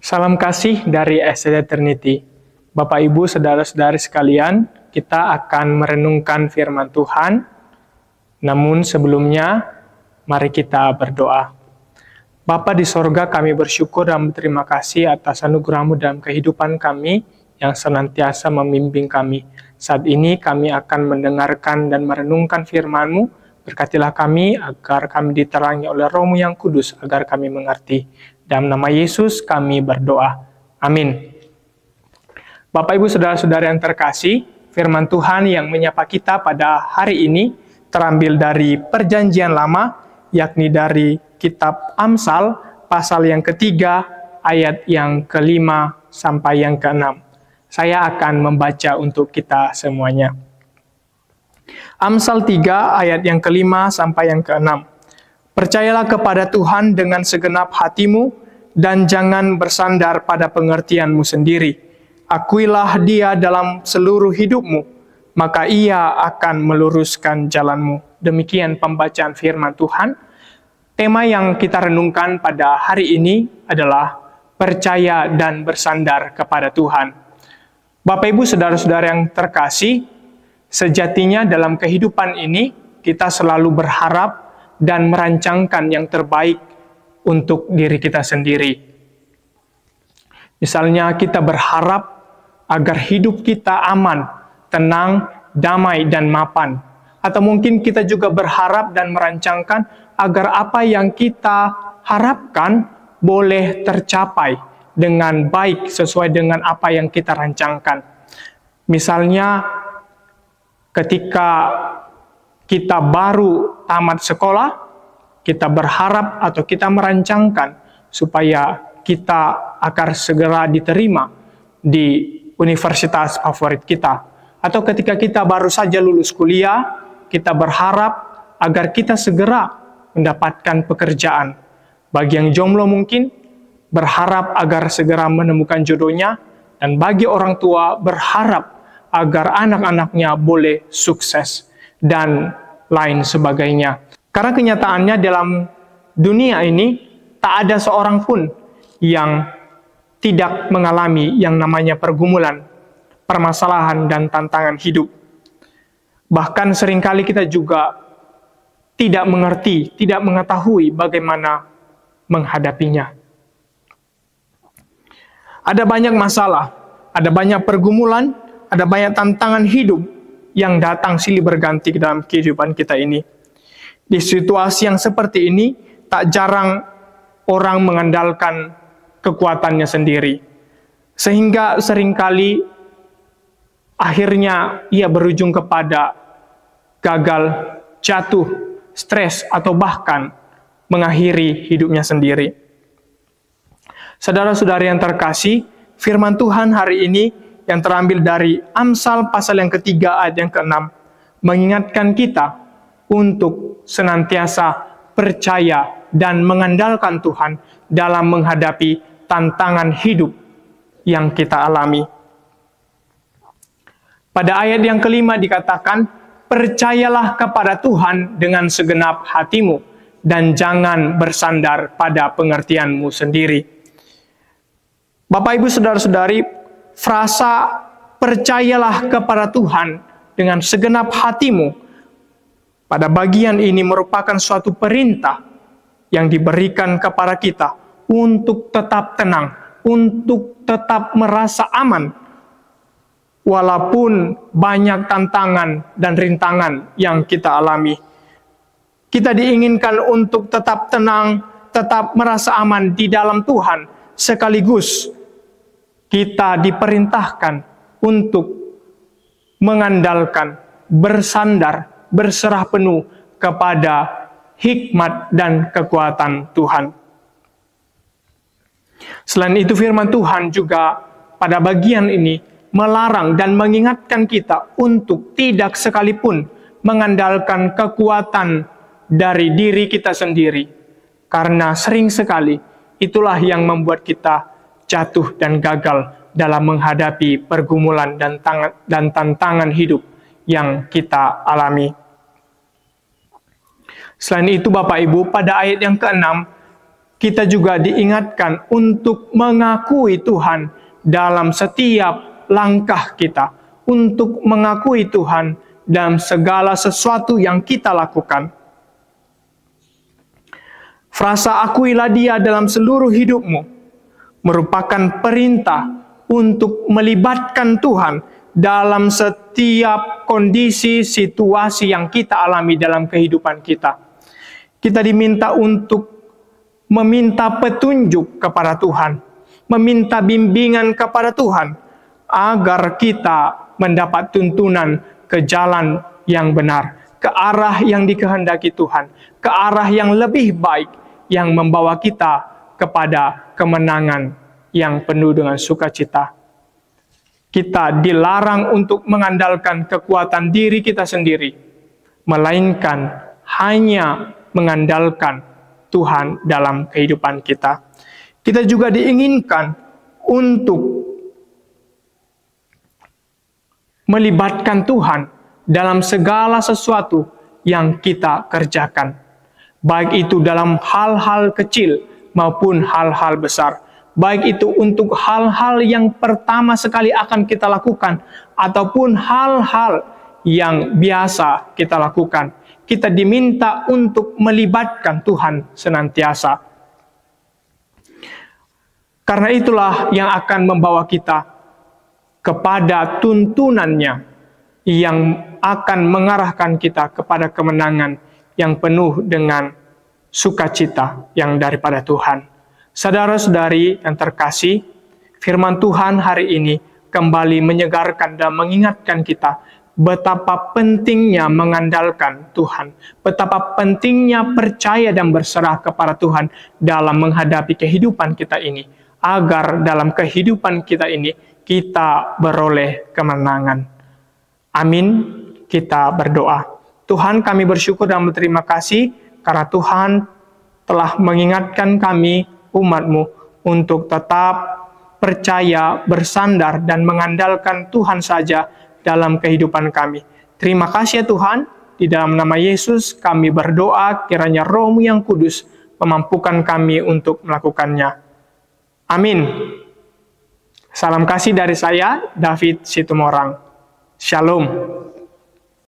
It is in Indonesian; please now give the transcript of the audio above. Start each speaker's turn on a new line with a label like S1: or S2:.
S1: Salam kasih dari SCD Trinity. Bapak Ibu, saudara-saudari sekalian, kita akan merenungkan firman Tuhan. Namun sebelumnya, mari kita berdoa. Bapa di sorga, kami bersyukur dan berterima kasih atas anugerah-Mu dalam kehidupan kami yang senantiasa membimbing kami. Saat ini kami akan mendengarkan dan merenungkan firman-Mu. Berkatilah kami agar kami diterangi oleh Roh-Mu yang kudus, agar kami mengerti. Dalam nama Yesus kami berdoa. Amin. Bapak, Ibu, saudara-saudara yang terkasih, firman Tuhan yang menyapa kita pada hari ini terambil dari Perjanjian Lama, yakni dari kitab Amsal, pasal yang ketiga, ayat yang kelima sampai yang keenam. Saya akan membaca untuk kita semuanya. Amsal 3, ayat yang kelima sampai yang keenam. Percayalah kepada Tuhan dengan segenap hatimu, dan jangan bersandar pada pengertianmu sendiri. Akuilah Dia dalam seluruh hidupmu, maka Ia akan meluruskan jalanmu. Demikian pembacaan firman Tuhan. Tema yang kita renungkan pada hari ini adalah percaya dan bersandar kepada Tuhan. Bapak, Ibu, saudara-saudara yang terkasih, sejatinya dalam kehidupan ini kita selalu berharap dan merancangkan yang terbaik untuk diri kita sendiri. Misalnya kita berharap agar hidup kita aman, tenang, damai, dan mapan. Atau mungkin kita juga berharap dan merancangkan agar apa yang kita harapkan boleh tercapai dengan baik sesuai dengan apa yang kita rancangkan. Misalnya ketika kita baru tamat sekolah, kita berharap atau kita merancangkan supaya kita akan segera diterima di universitas favorit kita. Atau ketika kita baru saja lulus kuliah, kita berharap agar kita segera mendapatkan pekerjaan. Bagi yang jomblo mungkin berharap agar segera menemukan jodohnya, dan bagi orang tua berharap agar anak-anaknya boleh sukses, dan lain sebagainya. Karena kenyataannya dalam dunia ini tak ada seorang pun yang tidak mengalami yang namanya pergumulan, permasalahan, dan tantangan hidup. Bahkan seringkali kita juga tidak mengerti, tidak mengetahui bagaimana menghadapinya. Ada banyak masalah, ada banyak pergumulan, ada banyak tantangan hidup yang datang silih berganti ke dalam kehidupan kita ini. Di situasi yang seperti ini, tak jarang orang mengandalkan kekuatannya sendiri. Sehingga seringkali akhirnya ia berujung kepada gagal, jatuh, stres, atau bahkan mengakhiri hidupnya sendiri. Saudara-saudari yang terkasih, firman Tuhan hari ini yang terambil dari Amsal pasal yang ketiga ayat yang keenam mengingatkan kita untuk senantiasa percaya dan mengandalkan Tuhan dalam menghadapi tantangan hidup yang kita alami. Pada ayat yang kelima dikatakan, percayalah kepada Tuhan dengan segenap hatimu dan jangan bersandar pada pengertianmu sendiri. Bapak, Ibu, saudara-saudari, frasa percayalah kepada Tuhan dengan segenap hatimu pada bagian ini merupakan suatu perintah yang diberikan kepada kita untuk tetap tenang, untuk tetap merasa aman, walaupun banyak tantangan dan rintangan yang kita alami. Kita diinginkan untuk tetap tenang, tetap merasa aman di dalam Tuhan, sekaligus kita diperintahkan untuk mengandalkan, bersandar, berserah penuh kepada hikmat dan kekuatan Tuhan. Selain itu, firman Tuhan juga pada bagian ini melarang dan mengingatkan kita untuk tidak sekalipun mengandalkan kekuatan dari diri kita sendiri. Karena sering sekali itulah yang membuat kita jatuh dan gagal dalam menghadapi pergumulan dan tantangan hidup yang kita alami. Selain itu, Bapak Ibu, pada ayat yang ke-6 kita juga diingatkan untuk mengakui Tuhan dalam setiap langkah kita, untuk mengakui Tuhan dalam segala sesuatu yang kita lakukan. Frasa akuilah Dia dalam seluruh hidupmu merupakan perintah untuk melibatkan Tuhan dalam setiap kondisi, situasi yang kita alami dalam kehidupan kita. Kita diminta untuk meminta petunjuk kepada Tuhan, meminta bimbingan kepada Tuhan, agar kita mendapat tuntunan ke jalan yang benar, ke arah yang dikehendaki Tuhan, ke arah yang lebih baik, yang membawa kita kepada kemenangan yang penuh dengan sukacita. Kita dilarang untuk mengandalkan kekuatan diri kita sendiri, melainkan hanya mengandalkan Tuhan dalam kehidupan kita. Kita juga diinginkan untuk melibatkan Tuhan dalam segala sesuatu yang kita kerjakan, baik itu dalam hal-hal kecil maupun hal-hal besar, baik itu untuk hal-hal yang pertama sekali akan kita lakukan ataupun hal-hal yang biasa kita lakukan. Kita diminta untuk melibatkan Tuhan senantiasa. Karena itulah yang akan membawa kita kepada tuntunannya, yang akan mengarahkan kita kepada kemenangan yang penuh dengan sukacita yang daripada Tuhan. Saudara-saudari yang terkasih, firman Tuhan hari ini kembali menyegarkan dan mengingatkan kita betapa pentingnya mengandalkan Tuhan, betapa pentingnya percaya dan berserah kepada Tuhan dalam menghadapi kehidupan kita ini, agar dalam kehidupan kita ini kita beroleh kemenangan. Amin. Kita berdoa. Tuhan, kami bersyukur dan berterima kasih karena Tuhan telah mengingatkan kami, umat-Mu, untuk tetap percaya, bersandar, dan mengandalkan Tuhan saja dalam kehidupan kami. Terima kasih ya Tuhan, di dalam nama Yesus kami berdoa, kiranya Roh-Mu yang kudus memampukan kami untuk melakukannya. Amin. Salam kasih dari saya, David Situmorang. Shalom.